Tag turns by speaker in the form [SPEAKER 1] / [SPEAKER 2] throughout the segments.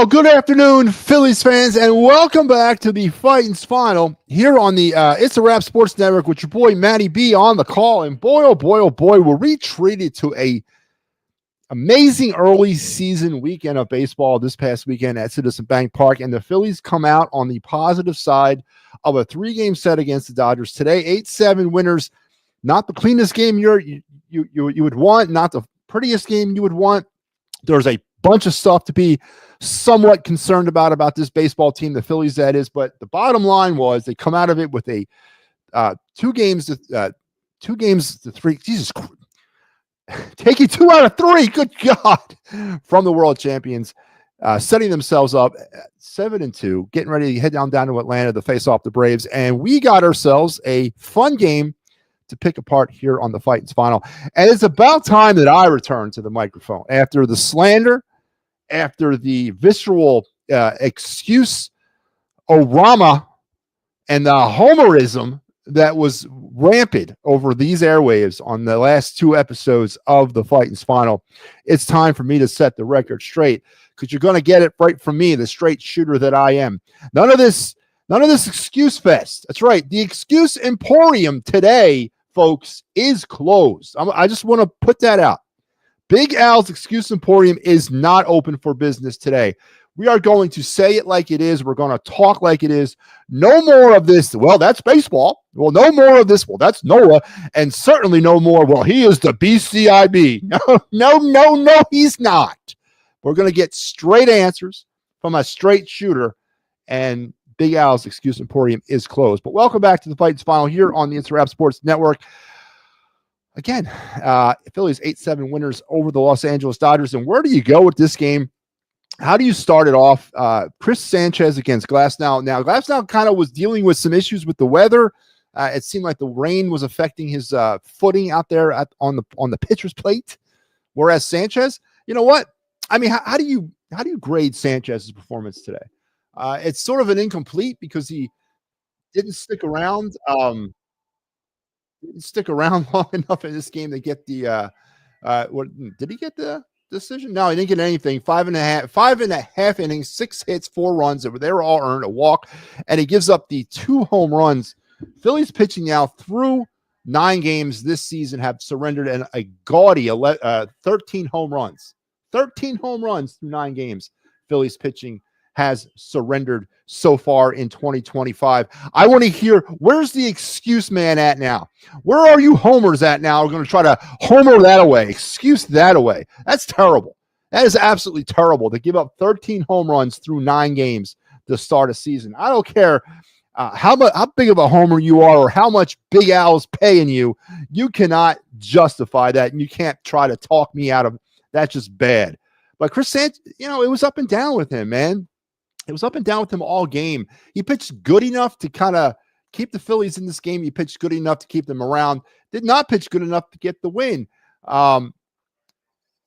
[SPEAKER 1] Well, good afternoon, Phillies fans, and welcome back to the Fighting's Final here on the It's a Wrap Sports Network with your boy Matty B on the call. And boy, oh boy, oh boy, we're retreated to a amazing early season weekend of baseball this past weekend at Citizen Bank Park, and the Phillies come out on the positive side of a 3-game set against the Dodgers today. 8-7 winners. Not the cleanest game you would want, not the prettiest game you would want. There's a bunch of stuff to be somewhat concerned about this baseball team, the Phillies, that is. But the bottom line was they come out of it with a 2 games to 3. Jesus Christ. Taking 2 out of 3, good God, from the world champions, setting themselves up 7-2, getting ready to head down to Atlanta to face off the Braves. And we got ourselves a fun game to pick apart here on the Fighting's Final. And it's about time that I return to the microphone after the slander, after the visceral excuse-orama and the homerism that was rampant over these airwaves on the last 2 episodes of the Fighting's Final. It's time for me to set the record straight, because you're going to get it right from me, the straight shooter that I am. None of this excuse fest. That's right. The Excuse Emporium today, folks, is closed. I just want to put that out. Big Al's Excuse Emporium is not open for business today. We are going to say it like it is. We're going to talk like it is. No more of this. Well, that's baseball. Well, no more of this. Well, that's Noah. And certainly no more. Well, he is the BCIB. No, he's not. We're going to get straight answers from a straight shooter. And Big Al's Excuse Emporium is closed. But welcome back to the Fighting's Final here on the It's a Wrap Sports Network. Again, Phillies 8-7 winners over the Los Angeles Dodgers. And where do you go with this game? How do you start it off? Chris Sanchez against Glasnow. Now, Glasnow kind of was dealing with some issues with the weather. It seemed like the rain was affecting his footing out there on the pitcher's plate. Whereas Sanchez, you know what? I mean, how do you grade Sanchez's performance today? It's sort of an incomplete because he didn't stick around. Didn't stick around long enough in this game to get the what did he get the decision? No, he didn't get anything. 5.5 innings, 6 hits, 4 runs. They were all earned, a walk, and he gives up the 2 home runs. Phillies pitching now through 9 games this season have surrendered a gaudy 13 home runs. 13 home runs through 9 games. Phillies pitching has surrendered so far in 2025. I want to hear, where's the excuse man at now? Where are you homers at now? We're going to try to homer that away, excuse that away. That's terrible. That is absolutely terrible to give up 13 home runs through 9 games to start a season. I don't care how big of a homer you are or how much Big Al's paying you. You cannot justify that, and you can't try to talk me out of it. That's just bad. But Chris Sanchez, it was up and down with him, man. It was up and down with him all game. He pitched good enough to kind of keep the Phillies in this game. He pitched good enough to keep them around. Did not pitch good enough to get the win.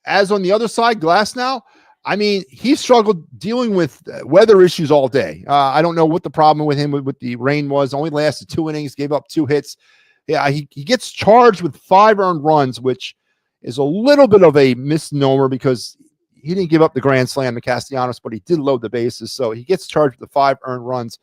[SPEAKER 1] As on the other side, Glasnow, I mean, he struggled dealing with weather issues all day. I don't know what the problem with him with the rain was. Only lasted 2 innings, gave up 2 hits. Yeah, he gets charged with 5 earned runs, which is a little bit of a misnomer because he didn't give up the grand slam to Castellanos, but he did load the bases. So he gets charged with the 5 earned runs.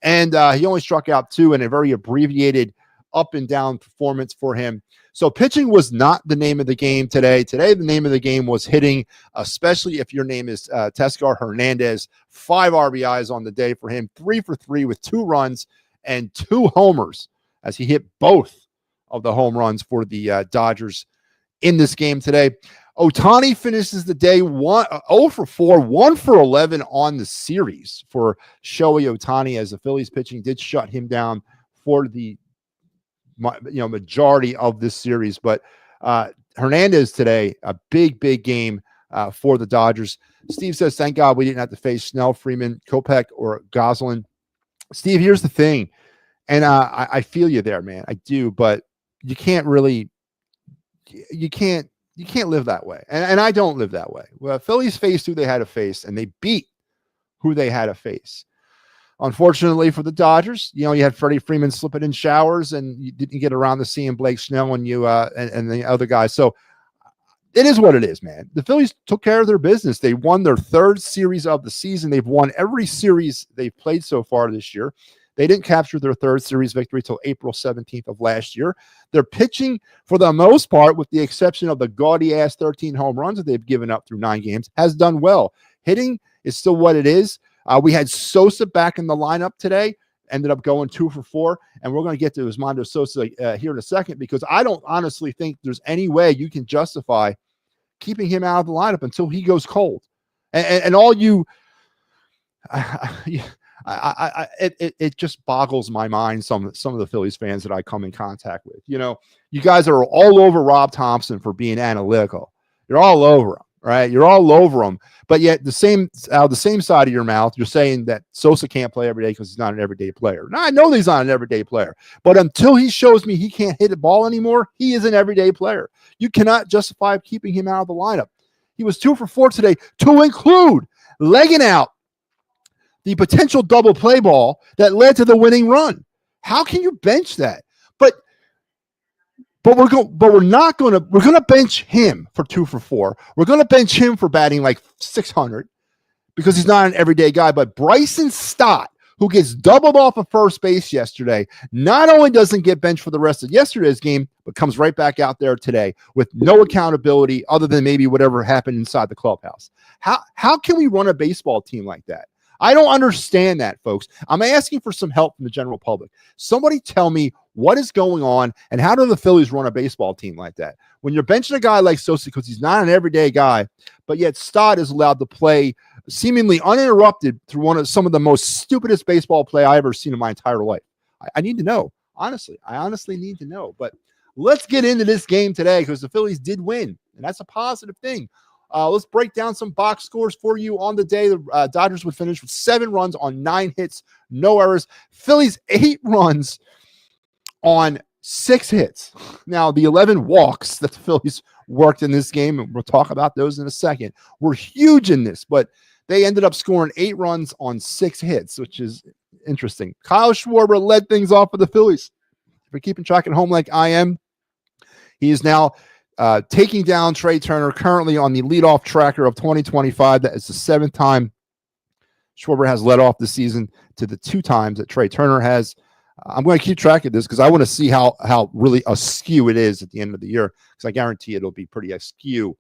[SPEAKER 1] And he only struck out 2 in a very abbreviated up and down performance for him. So pitching was not the name of the game today. Today, the name of the game was hitting, especially if your name is Teoscar Hernandez. 5 RBIs on the day for him, 3 for 3 with 2 runs and 2 homers as he hit both of the home runs for the Dodgers in this game today. Ohtani finishes the day 0 for 4, 1 for 11 on the series for Shohei Ohtani, as the Phillies pitching did shut him down for the majority of this series. But Hernandez today, a big game for the Dodgers. Steve says, thank God we didn't have to face Snell, Freeman, Kopech, or Goslin. Steve, here's the thing, and I feel you there, man. I do, but you can't live that way. And I don't live that way. Well, Phillies faced who they had to face, and they beat who they had to face. Unfortunately for the Dodgers, you had Freddie Freeman slipping in showers, and you didn't get around to seeing Blake Snell and you and the other guys. So it is what it is, man. The Phillies took care of their business. They won their third series of the season. They've won every series they've played so far this year. They didn't capture their third series victory till April 17th of last year. They're pitching, for the most part, with the exception of the gaudy-ass 13 home runs that they've given up through 9 games, has done well. Hitting is still what it is. We had Sosa back in the lineup today, ended up going 2 for 4, and we're going to get to Osmando Sosa here in a second, because I don't honestly think there's any way you can justify keeping him out of the lineup until he goes cold. And all you... it just boggles my mind, some of the Phillies fans that I come in contact with. You know, you guys are all over Rob Thompson for being analytical. You're all over him, right? You're all over him. But yet the same side of your mouth, you're saying that Sosa can't play every day because he's not an everyday player. Now, I know he's not an everyday player, but until he shows me he can't hit a ball anymore, he is an everyday player. You cannot justify keeping him out of the lineup. He was 2 for 4 today, to include legging out the potential double play ball that led to the winning run. How can you bench that? But we're gonna bench him for 2 for 4. We're gonna bench him for batting like 600 because he's not an everyday guy. But Bryson Stott, who gets doubled off of first base yesterday, not only doesn't get benched for the rest of yesterday's game, but comes right back out there today with no accountability other than maybe whatever happened inside the clubhouse. How can we run a baseball team like that? I don't understand that, folks. I'm asking for some help from the general public. Somebody tell me what is going on and how do the Phillies run a baseball team like that? When you're benching a guy like Sosa because he's not an everyday guy, but yet Stott is allowed to play seemingly uninterrupted through some of the most stupidest baseball play I've ever seen in my entire life. I need to know. Honestly, I honestly need to know. But let's get into this game today because the Phillies did win, and that's a positive thing. Let's break down some box scores for you on the day. The Dodgers would finish with 7 runs on 9 hits, no errors. Phillies 8 runs on 6 hits. Now, the 11 walks that the Phillies worked in this game, and we'll talk about those in a second, were huge in this, but they ended up scoring 8 runs on 6 hits, which is interesting. Kyle Schwarber led things off for the Phillies. If you're keeping track at home like I am, he is now taking down Trey Turner, currently on the leadoff tracker of 2025. That is the 7th time Schwarber has led off the season to the 2 times that Trey Turner has. I'm going to keep track of this because I want to see how really askew it is at the end of the year, because I guarantee it'll be pretty askew.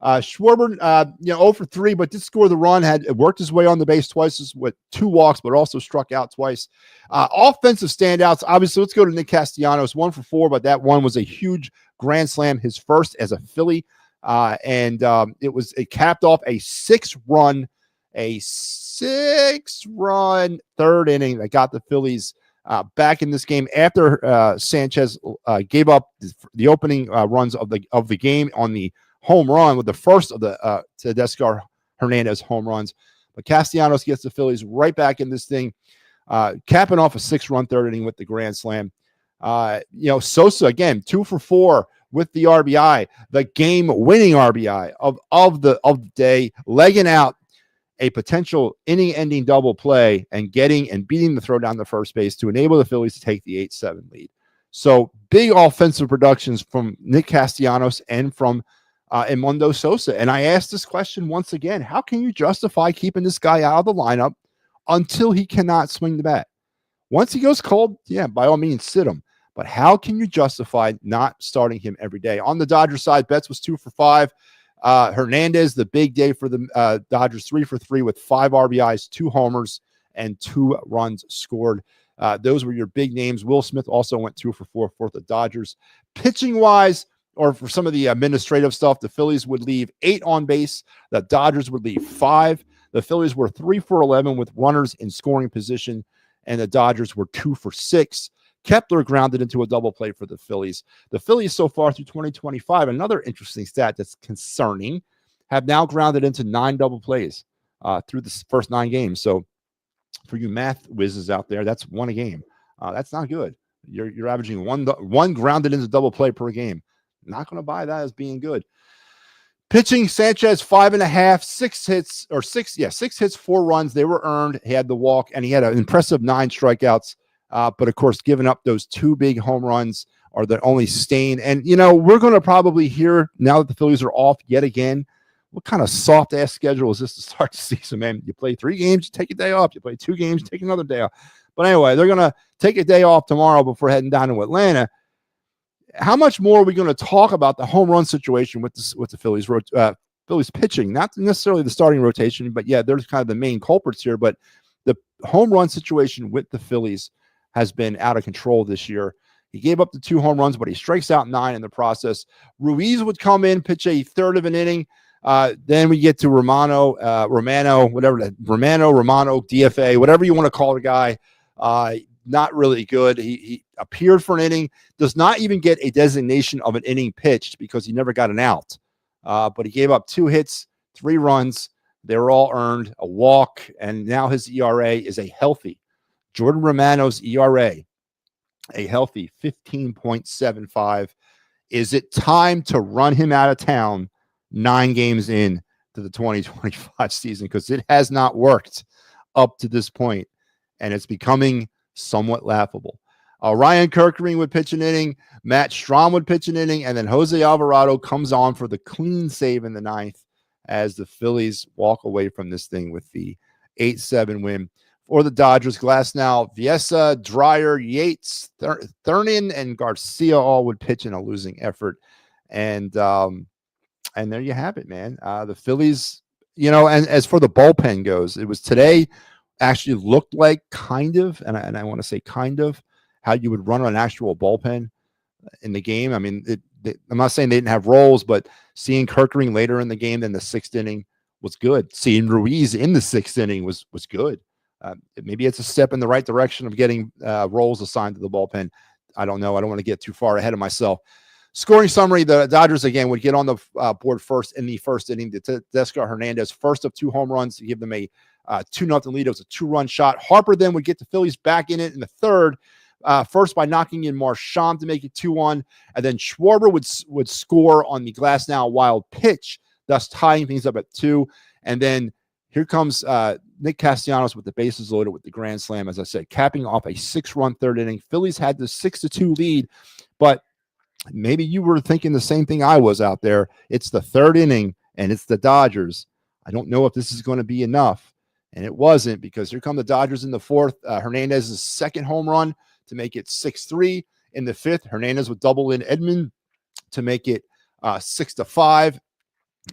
[SPEAKER 1] Schwarber, 0 for 3, but did score the run, had worked his way on the base twice with 2 walks, but also struck out twice. Offensive standouts, obviously, let's go to Nick Castellanos, 1 for 4, but that one was a huge grand slam, his first as a Philly. It capped off a 6-run third inning that got the Phillies back in this game after Sanchez gave up the opening runs of the game on the home run with the first of the Tedesco Hernandez home runs. But Castellanos gets the Phillies right back in this thing, capping off a 6-run third inning with the grand slam. Sosa, again, 2 for 4 with the RBI, the game-winning RBI of the day, legging out a potential inning-ending double play and beating the throw down the first base to enable the Phillies to take the 8-7 lead. So big offensive productions from Nick Castellanos and from Edmundo Sosa. And I asked this question once again: how can you justify keeping this guy out of the lineup until he cannot swing the bat? Once he goes cold, yeah, by all means, sit him. But how can you justify not starting him every day? On the Dodgers side, Betts was 2 for 5. Hernandez, the big day for the Dodgers, 3 for 3 with 5 RBIs, 2 homers, and 2 runs scored. Those were your big names. Will Smith also went 2 for 4 for the Dodgers. Pitching-wise, or for some of the administrative stuff, the Phillies would leave 8 on base. The Dodgers would leave 5. The Phillies were 3 for 11 with runners in scoring position, and the Dodgers were 2 for 6. Kepler grounded into a double play for the Phillies. The Phillies so far through 2025, another interesting stat that's concerning, have now grounded into 9 double plays through the first 9 games. So for you math whizzes out there, that's 1 a game. That's not good. You're averaging one grounded into double play per game. Not going to buy that as being good. Pitching, Sanchez 5.5, 6 hits, 4 runs. They were earned. He had the walk, and he had an impressive 9 strikeouts. But of course, giving up those 2 big home runs are the only stain. And, we're going to probably hear now that the Phillies are off yet again, what kind of soft ass schedule is this to start the season, man? You play 3 games, you take a day off. You play 2 games, you take another day off. But anyway, they're going to take a day off tomorrow before heading down to Atlanta. How much more are we going to talk about the home run situation with the Phillies? Phillies pitching, not necessarily the starting rotation, but yeah, they're kind of the main culprits here. But the home run situation with the Phillies has been out of control this year. He gave up the 2 home runs, but he strikes out 9 in the process. Ruiz would come in, pitch a third of an inning. Then we get to Romano, DFA, whatever you want to call the guy. Not really good. He appeared for an inning, does not even get a designation of an inning pitched because he never got an out. But he gave up 2 hits, 3 runs. They were all earned, a walk, and now his ERA is a healthy. Jordan Romano's ERA, a healthy 15.75. Is it time to run him out of town 9 games in to the 2025 season? Because it has not worked up to this point, and it's becoming somewhat laughable. Ryan Kirkering would pitch an inning, Matt Strahm would pitch an inning, and then Jose Alvarado comes on for the clean save in the 9th as the Phillies walk away from this thing with the 8-7 win. For the Dodgers, Glasnow, Viesa, Dreyer, Yates, Thurman, and Garcia all would pitch in a losing effort. And there you have it, man. The Phillies, and as for the bullpen goes, it was today actually looked like kind of, and I want to say kind of, how you would run an actual bullpen in the game. I mean, I'm not saying they didn't have roles, but seeing Kirkering later in the game than the 6th inning was good. Seeing Ruiz in the 6th inning was good. Maybe it's a step in the right direction of getting roles assigned to the bullpen. I don't know. I don't want to get too far ahead of myself. Scoring summary, the Dodgers, again, would get on the board first in the 1st inning. Tedesco Hernandez, first of 2 home runs to give them a 2-0 lead. It was a 2-run shot. Harper then would get the Phillies back in it in the 3rd, first by knocking in Marchand to make it 2-1, and then Schwarber would score on the Glasnow wild pitch, thus tying things up at 2. And then here comes Nick Castellanos with the bases loaded with the grand slam, as I said, capping off a 6-run 3rd inning. Phillies had the 6-2 lead, but maybe you were thinking the same thing I was out there. It's the 3rd inning, and it's the Dodgers. I don't know if this is going to be enough, and it wasn't, because here come the Dodgers in the 4th. Hernandez's 2nd home run to make it 6-3. In the 5th, Hernandez would double in Edman to make it 6-5.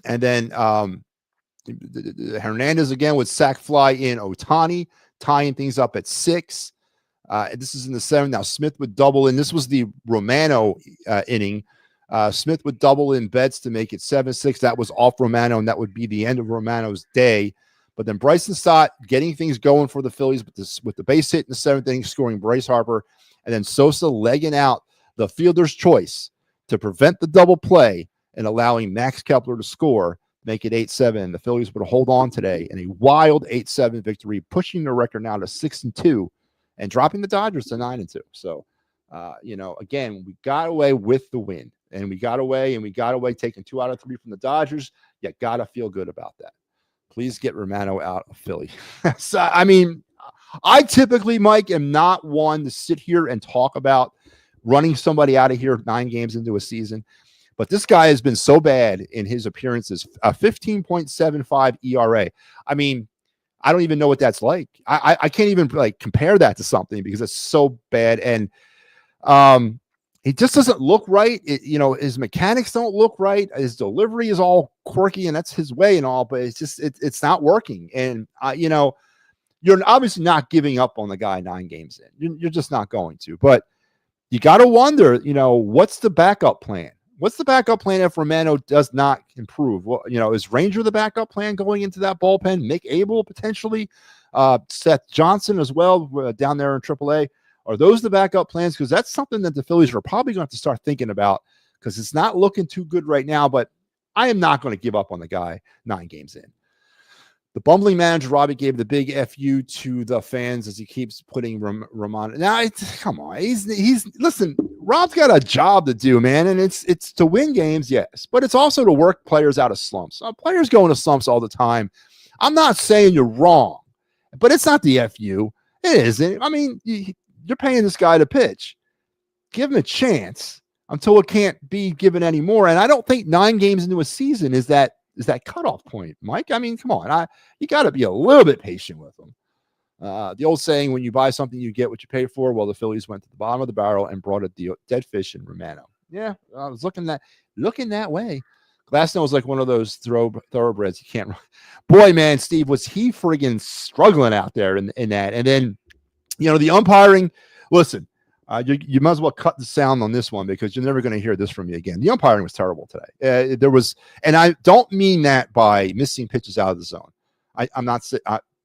[SPEAKER 1] And then Hernandez again would sac fly in Ohtani, tying things up at 6. This is in the 7th. Now Smith would double in. This was the Romano inning. Smith would double in Betts to make it 7-6. That was off Romano, and that would be the end of Romano's day. But then Bryson Stott getting things going for the Phillies with the base hit in the 7th inning, scoring Bryce Harper, and then Sosa legging out the fielder's choice to prevent the double play and allowing Max Kepler to score, make it 8-7. The Phillies would hold on today in a wild 8-7 victory, pushing their record now to 6-2 and dropping the Dodgers to 9-2. So, again, we got away with the win, and we got away taking 2 out of 3 from the Dodgers. You got to feel good about that. Please get Romano out of Philly. So, I mean, I typically, Mike, am not one to sit here and talk about running somebody out of here 9 games into a season. But this guy has been so bad in his appearances, a 15.75 ERA. I mean, I don't even know what that's like. I can't even compare that to something because it's so bad. And he just doesn't look right. His mechanics don't look right. His delivery is all quirky, and that's his way and all, but it's not working. And, you're obviously not giving up on the guy 9 games in. You're just not going to. But you got to wonder, what's the backup plan? What's the backup plan if Romano does not improve? Well, is Ranger the backup plan going into that bullpen? Mick Abel potentially, Seth Johnson as well down there in AAA. Are those the backup plans? Because that's something that the Phillies are probably going to have to start thinking about, because it's not looking too good right now. But I am not going to give up on the guy 9 games in. The bumbling manager, Robbie, gave the big FU to the fans as he keeps putting Romano. Now, come on. He's listen, Rob's got a job to do, man, and it's to win games, yes, but it's also to work players out of slumps. Players go into slumps all the time. I'm not saying you're wrong, but it's not the FU. It isn't. I mean, you're paying this guy to pitch. give him a chance until it can't be given anymore. And I don't think 9 games into a season is that cutoff point, Mike. I mean, come on, you got to be a little bit patient with them. The old saying, when you buy something, you get what you pay for. Well, the Phillies went to the bottom of the barrel and brought a dead fish in Romano. Yeah, I was looking that way. Glasnow was like one of those thoroughbreds you can't run. Boy, man, Steve, was he friggin' struggling out there in that. And then, the umpiring, listen, you might as well cut the sound on this one because you're never going to hear this from me again. The umpiring was terrible today. And I don't mean that by missing pitches out of the zone. I'm not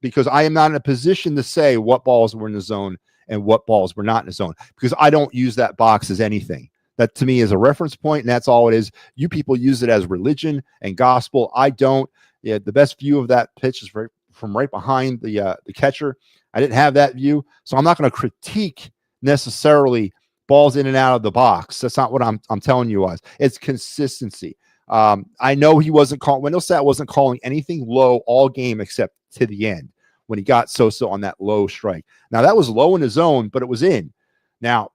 [SPEAKER 1] because I am not in a position to say what balls were in the zone and what balls were not in the zone because I don't use that box as anything. That to me is a reference point, and that's all it is. You people use it as religion and gospel. I don't. Yeah, the best view of that pitch is from right behind the catcher. I didn't have that view, so I'm not going to critique necessarily balls in and out of the box. That's not what I'm telling you guys. It's consistency. I know he wasn't calling. Wendell wasn't calling anything low all game except to the end when he got Sosa on that low strike. Now that was low in his zone, but it was in. Now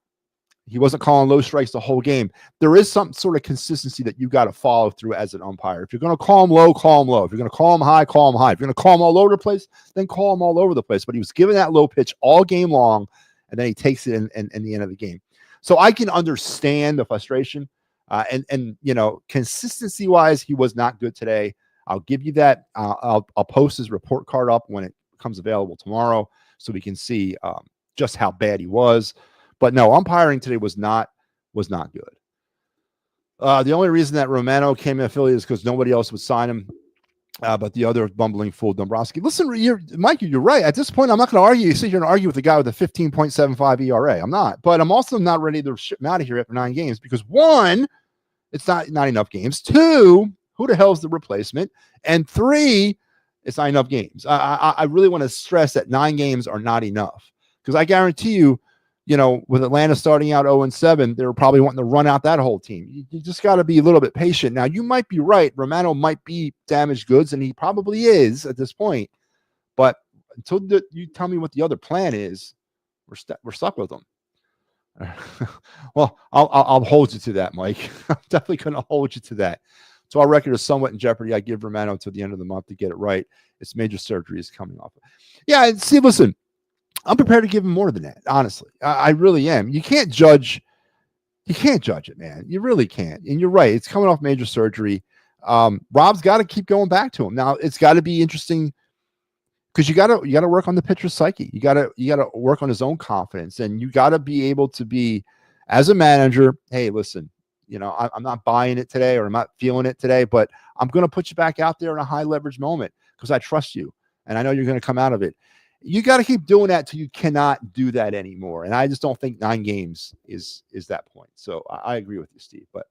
[SPEAKER 1] he wasn't calling low strikes the whole game. There is some sort of consistency that you got to follow through as an umpire. If you're going to call him low, call him low. If you're going to call him high, call him high. If you're going to call him all over the place, then call him all over the place. But he was giving that low pitch all game long, and then he takes it in the end of the game. So I can understand the frustration. And consistency wise, he was not good today. I'll give you that. I'll post his report card up when it becomes available tomorrow so we can see just how bad he was. But no, umpiring today was not good. The only reason that Romano came in Philly is because nobody else would sign him. But the other bumbling fool, Dombrowski. Listen, Mike, you're right. At this point, I'm not going to argue. You sit here and argue with the guy with a 15.75 ERA. I'm not. But I'm also not ready to ship him out of here after 9 games because 1, it's not enough games. 2, who the hell's the replacement? And 3, it's not enough games. I really want to stress that 9 games are not enough because I guarantee you, with Atlanta starting out 0-7, they were probably wanting to run out that whole team. You just got to be a little bit patient. Now, you might be right. Romano might be damaged goods, and he probably is at this point. But until you tell me what the other plan is, we're stuck with them. Well, I'll hold you to that, Mike. I'm definitely going to hold you to that. So our record is somewhat in jeopardy. I give Romano until the end of the month to get it right. Its major surgery is coming off. Yeah, and see, listen. I'm prepared to give him more than that. Honestly, I really am. You can't judge it, man. You really can't. And you're right. It's coming off major surgery. Rob's got to keep going back to him. Now it's got to be interesting because you got to work on the pitcher's psyche. You got to work on his own confidence, and you got to be able to be, as a manager, hey, listen, I'm not buying it today or I'm not feeling it today, but I'm going to put you back out there in a high leverage moment because I trust you and I know you're going to come out of it. You got to keep doing that till you cannot do that anymore. And I just don't think 9 games is that point. So I agree with you, Steve. But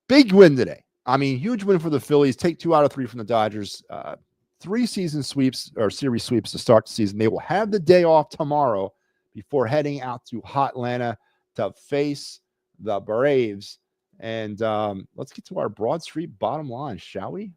[SPEAKER 1] big win today. I mean, huge win for the Phillies. Take 2 out of 3 from the Dodgers. 3 season sweeps or series sweeps to start the season. They will have the day off tomorrow before heading out to Hotlanta to face the Braves. And let's get to our Broad Street bottom line, shall we?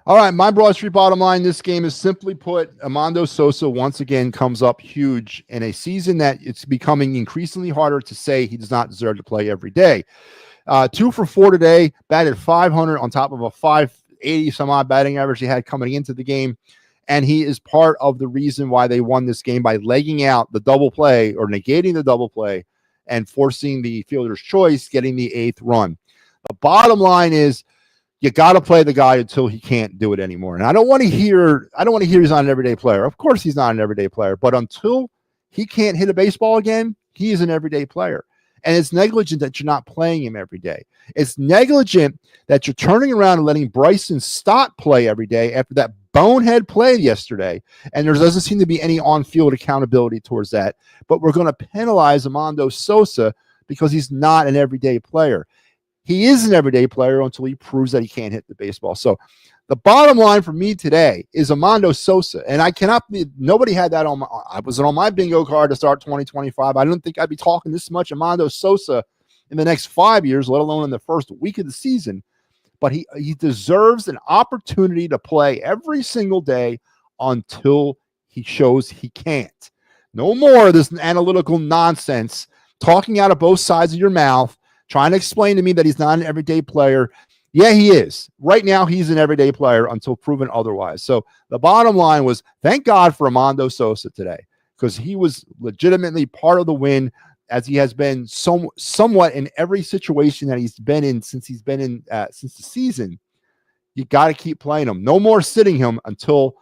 [SPEAKER 1] All right, my Broad Street bottom line, this game is simply put, Armando Sosa once again comes up huge in a season that it's becoming increasingly harder to say he does not deserve to play every day. 2 for 4 today, batted 500 on top of a 580 some odd batting average he had coming into the game. And he is part of the reason why they won this game by legging out the double play or negating the double play and forcing the fielder's choice, getting the 8th run. The bottom line is, you got to play the guy until he can't do it anymore. And I don't want to hear he's not an everyday player. Of course he's not an everyday player, but until he can't hit a baseball again, he is an everyday player. And it's negligent that you're not playing him every day. It's negligent that you're turning around and letting Bryson Stott play every day after that bonehead play yesterday. And there doesn't seem to be any on-field accountability towards that. But we're going to penalize Armando Sosa because he's not an everyday player. He is an everyday player until he proves that he can't hit the baseball. So the bottom line for me today is Armando Sosa. And I cannot be, nobody had that I was on my bingo card to start 2025. I didn't think I'd be talking this much Armando Sosa in the next 5 years, let alone in the first week of the season. But he deserves an opportunity to play every single day until he shows he can't. No more of this analytical nonsense, talking out of both sides of your mouth, trying to explain to me that he's not an everyday player. Yeah, he is. Right now, he's an everyday player until proven otherwise. So the bottom line was, thank God for Armando Sosa today, because he was legitimately part of the win, as he has been somewhat in every situation that he's been in since the season. You got to keep playing him. No more sitting him until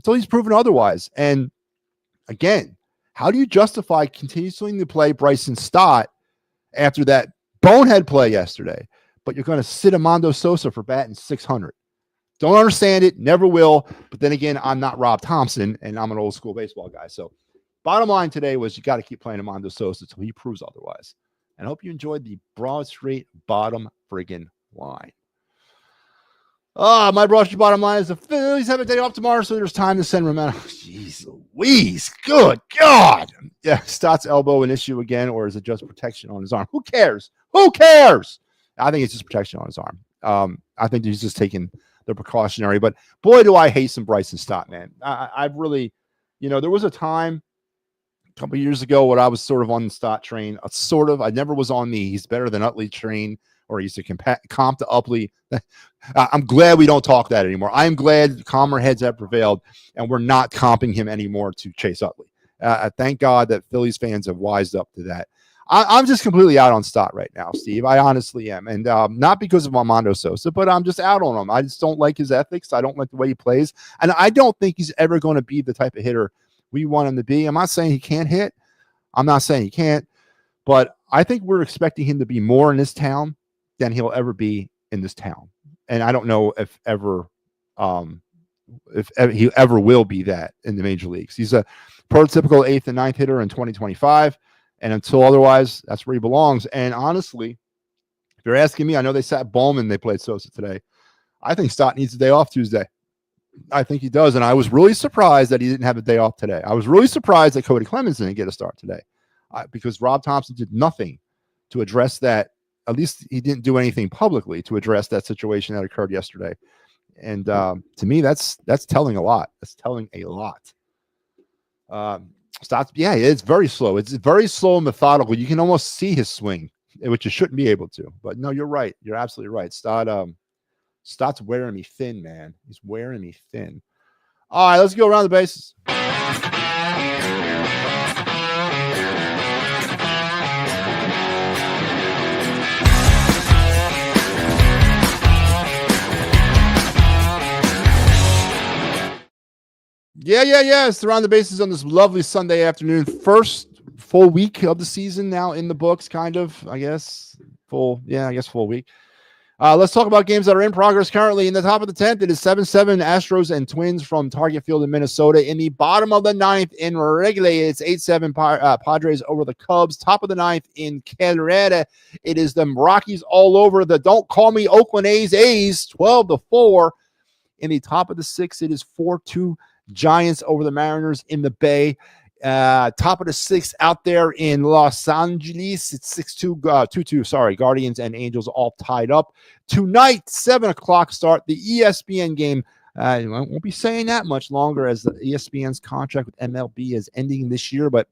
[SPEAKER 1] he's proven otherwise. And again, how do you justify continuing to play Bryson Stott after that bonehead play yesterday, but you're going to sit Armando Sosa for batting 600? Don't understand it. Never will. But then again, I'm not Rob Thompson, and I'm an old school baseball guy. So bottom line today was, you got to keep playing Armando Sosa until he proves otherwise. And I hope you enjoyed the Broad Street bottom friggin' line. My Broad Street bottom line is the Phillies have a day off tomorrow, so there's time to send Romano. Jeez Louise. Good God. Yeah, Stott's elbow an issue again, or is it just protection on his arm? Who cares? Who cares? I think it's just protection on his arm. I think he's just taking the precautionary. But boy, do I hate some Bryson Stott, man. I've really, there was a time a couple of years ago when I was sort of on the Stott train. I never was on the he's better than Utley train, or he used to comp to Utley. I'm glad we don't talk that anymore. I am glad calmer heads have prevailed, and we're not comping him anymore to Chase Utley. Thank God that Phillies fans have wised up to that. I'm just completely out on Stott right now, Steve. I honestly am. And not because of Armando Sosa, but I'm just out on him. I just don't like his ethics. I don't like the way he plays. And I don't think he's ever going to be the type of hitter we want him to be. I'm not saying he can't hit. I'm not saying he can't. But I think we're expecting him to be more in this town than he'll ever be in this town. And I don't know if he ever will be that in the major leagues. He's a prototypical 8th and 9th hitter in 2025. And until otherwise, that's where he belongs. And honestly, if you're asking me, I know they sat Bowman, they played Sosa today. I think Stott needs a day off Tuesday. I think he does. And I was really surprised that he didn't have a day off today. I was really surprised that Cody Clemens didn't get a start today, because Rob Thompson did nothing to address that. At least he didn't do anything publicly to address that situation that occurred yesterday. And to me, that's telling a lot. That's telling a lot. Stott's, yeah, it's very slow. It's very slow and methodical. You can almost see his swing, which you shouldn't be able to. But no, you're right. You're absolutely right. Stott's wearing me thin, man. He's wearing me thin. All right, let's go around the bases. Yeah. It's around the bases on this lovely Sunday afternoon. First full week of the season now in the books, kind of, I guess. Full week. Let's talk about games that are in progress currently. In the top of the 10th, it is 7-7 Astros and Twins from Target Field in Minnesota. In the bottom of the 9th in Wrigley, it's 8-7 Padres over the Cubs. Top of the 9th in Carrera, it is the Rockies all over the Don't Call Me Oakland A's 12-4. In the top of the 6th, it is 4-2 Giants over the Mariners in the Bay. Top of the 6th out there in Los Angeles, it's 2-2. Guardians and Angels all tied up. Tonight, 7 o'clock start, the ESPN game. I won't be saying that much longer, as the ESPN's contract with MLB is ending this year, but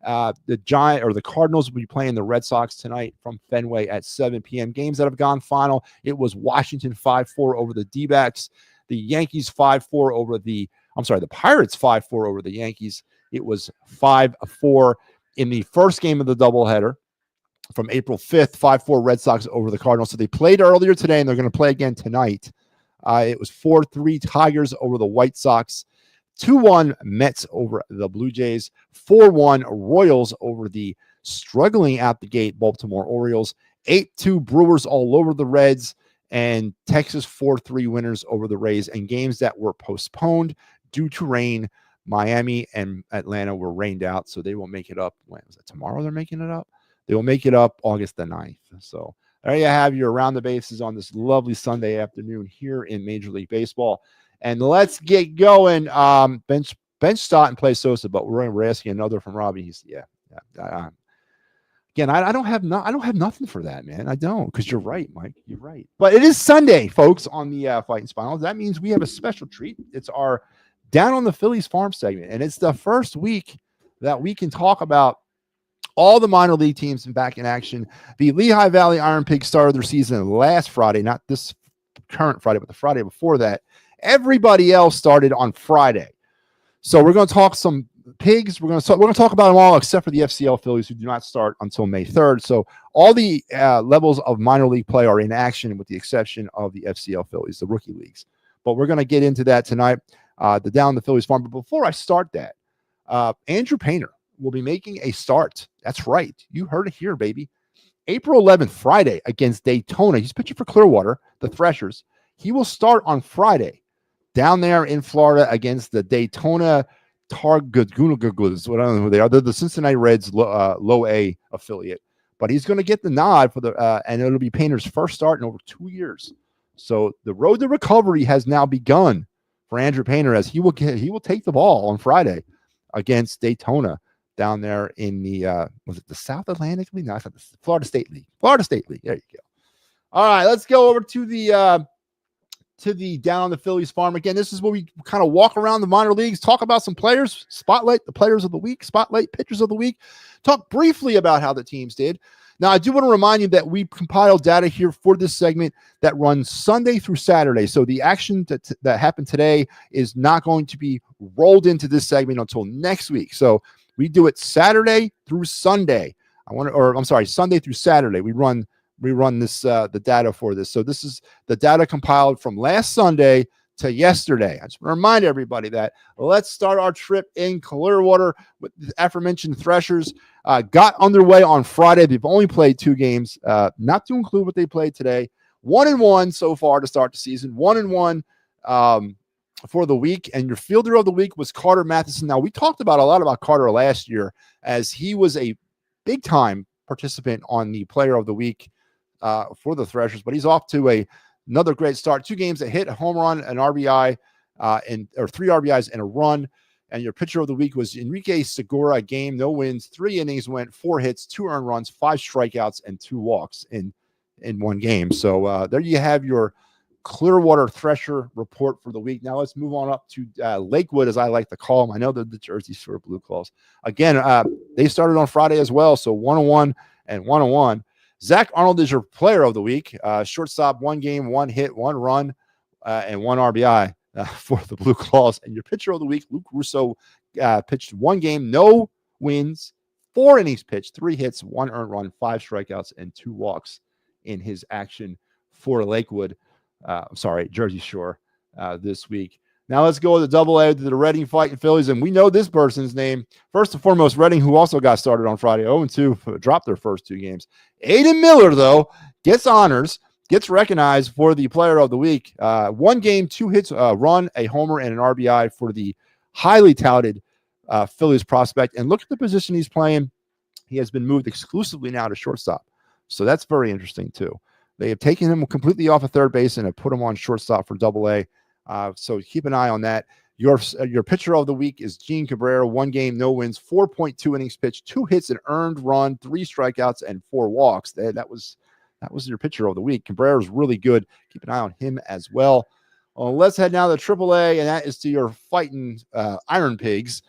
[SPEAKER 1] the Cardinals will be playing the Red Sox tonight from Fenway at 7 p.m. Games that have gone final. It was Washington 5-4 over the D-backs. The Pirates 5-4 over the Yankees. It was 5-4 in the first game of the doubleheader from April 5th, 5-4 Red Sox over the Cardinals. So they played earlier today, and they're going to play again tonight. It was 4-3 Tigers over the White Sox, 2-1 Mets over the Blue Jays, 4-1 Royals over the struggling out the gate Baltimore Orioles, 8-2 Brewers all over the Reds, and Texas 4-3 winners over the Rays. And games that were postponed due to rain, Miami and Atlanta were rained out, so they will make it up. When was it? Tomorrow they're making it up? They will make it up August the 9th. So there you have your around the bases on this lovely Sunday afternoon here in Major League Baseball. And let's get going. Bench Stott and play Sosa, but we're asking another from Robbie. Again, I don't have nothing for that, man. I don't, because you're right, Mike. You're right. But it is Sunday, folks, on the Fighting Finals. That means we have a special treat. It's our Down on the Phillies farm segment, and it's the first week that we can talk about all the minor league teams back in action. The Lehigh Valley Iron Pigs started their season last Friday, not this current Friday, but the Friday before that. Everybody else started on Friday. So we're going to talk some Pigs. We're going to talk about them all except for the FCL Phillies, who do not start until May 3rd. So all the levels of minor league play are in action, with the exception of the FCL Phillies, the rookie leagues. But we're going to get into that tonight, the Down the Phillies farm. But before I start that, Andrew Painter will be making a start. That's right. You heard it here, baby. April 11th, Friday, against Daytona. He's pitching for Clearwater, the Threshers. He will start on Friday down there in Florida against the Daytona Targoons. What I don't know who they are. They're the Cincinnati Reds low A affiliate. But he's going to get the nod for and it'll be Painter's first start in over 2 years. So the road to recovery has now begun for Andrew Painter, as he will take the ball on Friday against Daytona down there in the was it the South Atlantic League? No, it's not the Florida State League. Florida State League. There you go. All right, let's go over to the Down on the Phillies farm. Again, this is where we kind of walk around the minor leagues, talk about some players, spotlight the players of the week, spotlight pitchers of the week, talk briefly about how the teams did. Now, I do want to remind you that we compiled data here for this segment that runs Sunday through Saturday. So the action that happened today is not going to be rolled into this segment until next week. So we do it Saturday through Sunday. Sunday through Saturday. We run this the data for this. So this is the data compiled from last Sunday to yesterday. I just want to remind everybody that. Let's start our trip in Clearwater with the aforementioned Threshers. Got underway on Friday. They've only played 2 games, not to include what they played today. 1-1 so far to start the season. 1-1 for the week. And your fielder of the week was Carter Matheson. Now, we talked a lot about Carter last year, as he was a big-time participant on the player of the week for the Threshers, but he's off to another great start. 2 games, a hit, a home run, an RBI, or 3 RBIs and a run. And your pitcher of the week was Enrique Segura. Game, no wins, 3 innings went, 4 hits, 2 earned runs, 5 strikeouts, and 2 walks in one game. So there you have your Clearwater Thresher report for the week. Now let's move on up to Lakewood, as I like to call them. I know they're the Jersey Shore Blue Claws. Again, they started on Friday as well, so 1-1 and 1-1. Zach Arnold is your player of the week. Shortstop, 1 game, 1 hit, 1 run, and 1 RBI for the Blue Claws. And your pitcher of the week, Luke Russo, pitched 1 game, no wins, 4 innings pitched, 3 hits, 1 earned run, 5 strikeouts, and 2 walks in his action for Lakewood. Jersey Shore this week. Now let's go to Double-A, to the Reading Fighting Phillies, and we know this person's name. First and foremost, Reading, who also got started on Friday, 0-2, dropped their first 2 games. Aiden Miller, though, gets honors, gets recognized for the player of the week. 1 game, 2 hits, a run, a homer, and an RBI for the highly touted Phillies prospect. And look at the position he's playing. He has been moved exclusively now to shortstop. So that's very interesting, too. They have taken him completely off of third base and have put him on shortstop for Double-A. So keep an eye on that. Your pitcher of the week is Gene Cabrera. 1 game, no wins, 4.2 innings pitched, 2 hits, an earned run, 3 strikeouts, and 4 walks. That was your pitcher of the week. Cabrera is really good. Keep an eye on him as well. Let's head now to AAA, and that is to your Fighting Iron Pigs.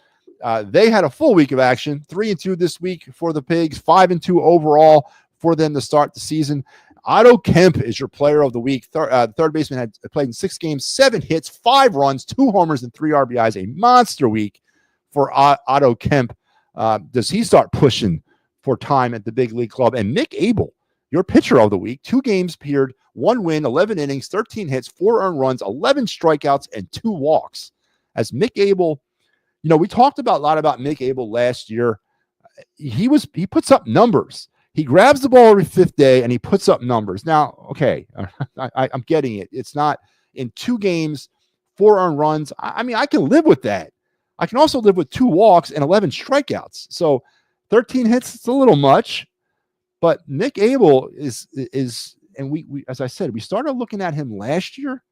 [SPEAKER 1] They had a full week of action. 3-2 this week for the Pigs. 5-2 overall for them to start the season. Otto Kemp is your player of the week. Third baseman had played in 6 games, 7 hits, 5 runs, 2 homers, and 3 RBIs. A monster week for Otto Kemp. Does he start pushing for time at the big league club? And Nick Abel, your pitcher of the week, 2 games appeared, 1 win, 11 innings, 13 hits, 4 earned runs, 11 strikeouts, and 2 walks. As Nick Abel, we talked a lot about Nick Abel last year. He puts up numbers. He grabs the ball every 5th day and he puts up numbers. Now, okay, I'm getting it. It's not in 2 games, 4 earned runs. I mean, I can live with that. I can also live with 2 walks and 11 strikeouts. So 13 hits, it's a little much. But Nick Abel is and we as I said, we started looking at him last year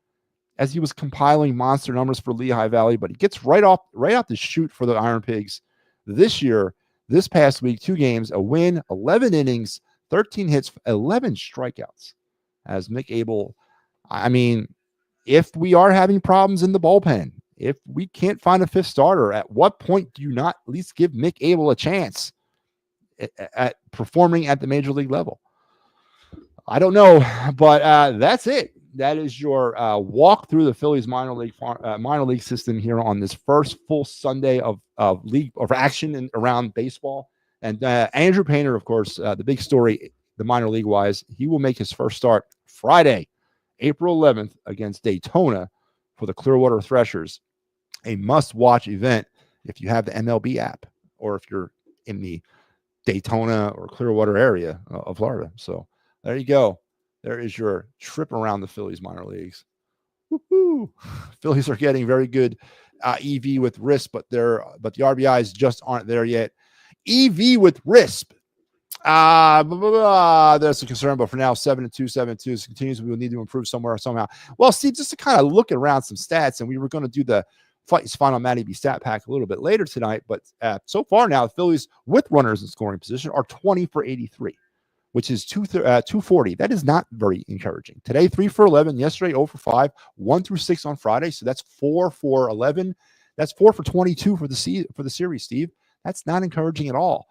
[SPEAKER 1] as he was compiling monster numbers for Lehigh Valley, but he gets right out the chute for the Iron Pigs this year. this past week, 2 games, a win, 11 innings, 13 hits, 11 strikeouts. As Mick Abel, I mean, if we are having problems in the bullpen, if we can't find a fifth starter, at what point do you not at least give Mick Abel a chance at performing at the major league level? I don't know, but that's it. That is your walk through the Phillies minor league system here on this first full Sunday of action around baseball. And Andrew Painter, of course, the big story, the minor league wise, he will make his first start Friday, April 11th against Daytona for the Clearwater Threshers. A must-watch event if you have the MLB app or if you're in the Daytona or Clearwater area of Florida. So there you go. There is your trip around the Phillies minor leagues. Woo-hoo. Phillies are getting very good EV with RISP, but the RBIs just aren't there yet. EV with RISP. There's a concern, but for now, 7-2, 7-2 continues. We will need to improve somewhere somehow. Well, Steve, just to kind of look around some stats, and we were going to do the Fighting's final Matty B stat pack a little bit later tonight, but so far now, the Phillies with runners in scoring position are 20 for 83, which is 240. That is not very encouraging. Today, 3 for 11. Yesterday, 0 for 5. 1 through 6 on Friday. So that's 4 for 11. That's 4 for 22 for the series, Steve. That's not encouraging at all,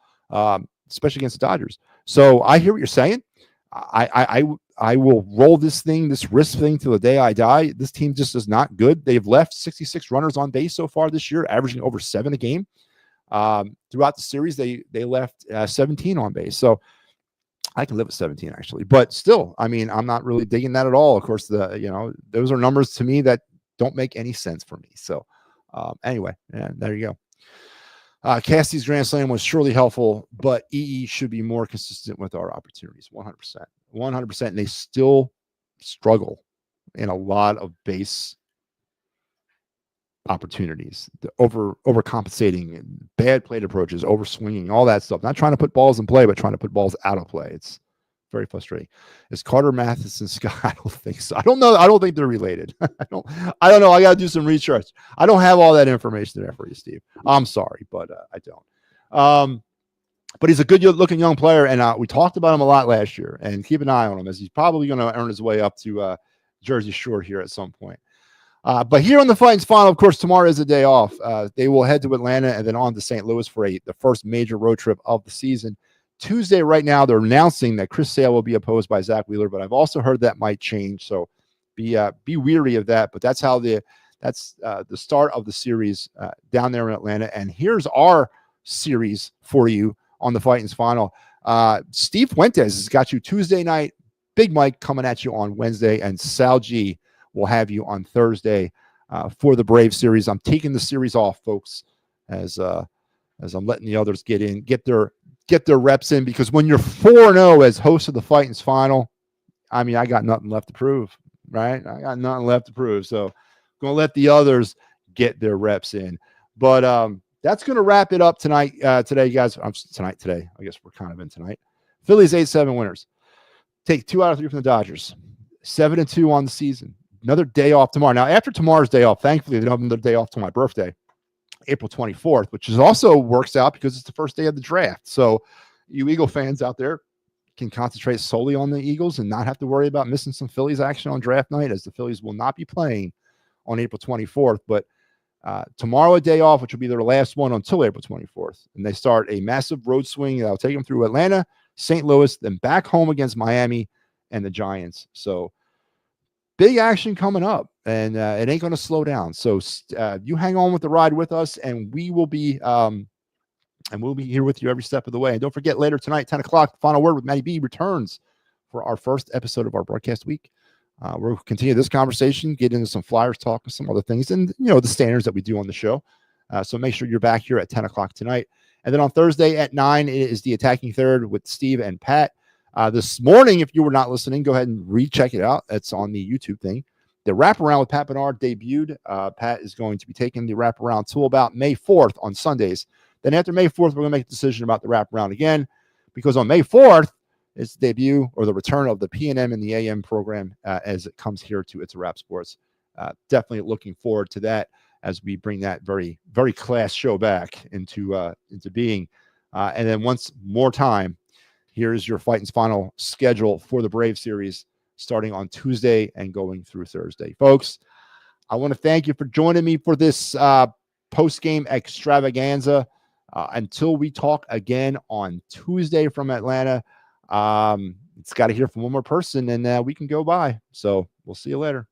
[SPEAKER 1] especially against the Dodgers. So I hear what you're saying. I will roll this risk thing till the day I die. This team just is not good. They've left 66 runners on base so far this year, averaging over 7 a game. Throughout the series, they left 17 on base. So I can live with 17 actually, but still, I mean, I'm not really digging that at all. Of course, those are numbers to me that don't make any sense for me. So anyway, there you go. Cassidy's grand slam was surely helpful, but EE should be more consistent with our opportunities. 100%. And they still struggle in a lot of base opportunities, overcompensating, bad plate approaches, overswinging, all that stuff. Not trying to put balls in play, but trying to put balls out of play. It's very frustrating. Is Carter Matheson Scott? I don't think so. I don't know. I don't think they're related. I don't know. I got to do some research. I don't have all that information there for you, Steve. I'm sorry, but I don't. But he's a good-looking young player, and we talked about him a lot last year. And keep an eye on him, as he's probably going to earn his way up to Jersey Shore here at some point. But here on the Fighting's final, of course, tomorrow is a day off. They will head to Atlanta and then on to St. Louis for the first major road trip of the season. Tuesday, right now, they're announcing that Chris Sale will be opposed by Zach Wheeler, but I've also heard that might change. So be weary of that. But that's the start of the series down there in Atlanta. And here's our series for you on the Fighting's final. Steve Fuentes has got you Tuesday night. Big Mike coming at you on Wednesday, and Sal G will have you on Thursday for the Brave series. I'm taking the series off, folks, as I'm letting the others get their reps in, because when you're 4-0 as host of the Fighting's final, I mean, I got nothing left to prove, right? I got nothing left to prove. So I'm going to let the others get their reps in. But that's going to wrap it up tonight. Today, guys. Today. I guess we're kind of in tonight. Phillies 8-7 winners. Take 2 out of 3 from the Dodgers. 7-2 on the season. Another day off tomorrow. Now, after tomorrow's day off, thankfully, they don't have another day off till my birthday, April 24th, which is also works out because it's the first day of the draft. So you Eagle fans out there can concentrate solely on the Eagles and not have to worry about missing some Phillies action on draft night, as the Phillies will not be playing on April 24th. But tomorrow, a day off, which will be their last one until April 24th. And they start a massive road swing that'll take them through Atlanta, St. Louis, then back home against Miami and the Giants. So big action coming up, and it ain't going to slow down. So you hang on with the ride with us, and we'll be here with you every step of the way. And don't forget, later tonight, 10 o'clock, the Final Word with Matty B returns for our first episode of our broadcast week. We'll continue this conversation, get into some Flyers talk and some other things, and the standards that we do on the show. So make sure you're back here at 10 o'clock tonight. And then on Thursday at 9, it is the Attacking Third with Steve and Pat. This morning, if you were not listening, go ahead and recheck it out. It's on the YouTube thing. The Wraparound with Pat Bernard debuted. Pat is going to be taking the Wraparound till about May 4th on Sundays. Then after May 4th, we're going to make a decision about the Wraparound again, because on May 4th, it's the debut or the return of the PNM and the AM program as it comes here to It's a Wrap Sports. Definitely looking forward to that as we bring that very, very class show back into being. And then once more time, here's your Fight and Final schedule for the Brave series starting on Tuesday and going through Thursday. Folks, I want to thank you for joining me for this post-game extravaganza. Until we talk again on Tuesday from Atlanta, it's got to hear from one more person, and we can go by. So we'll see you later.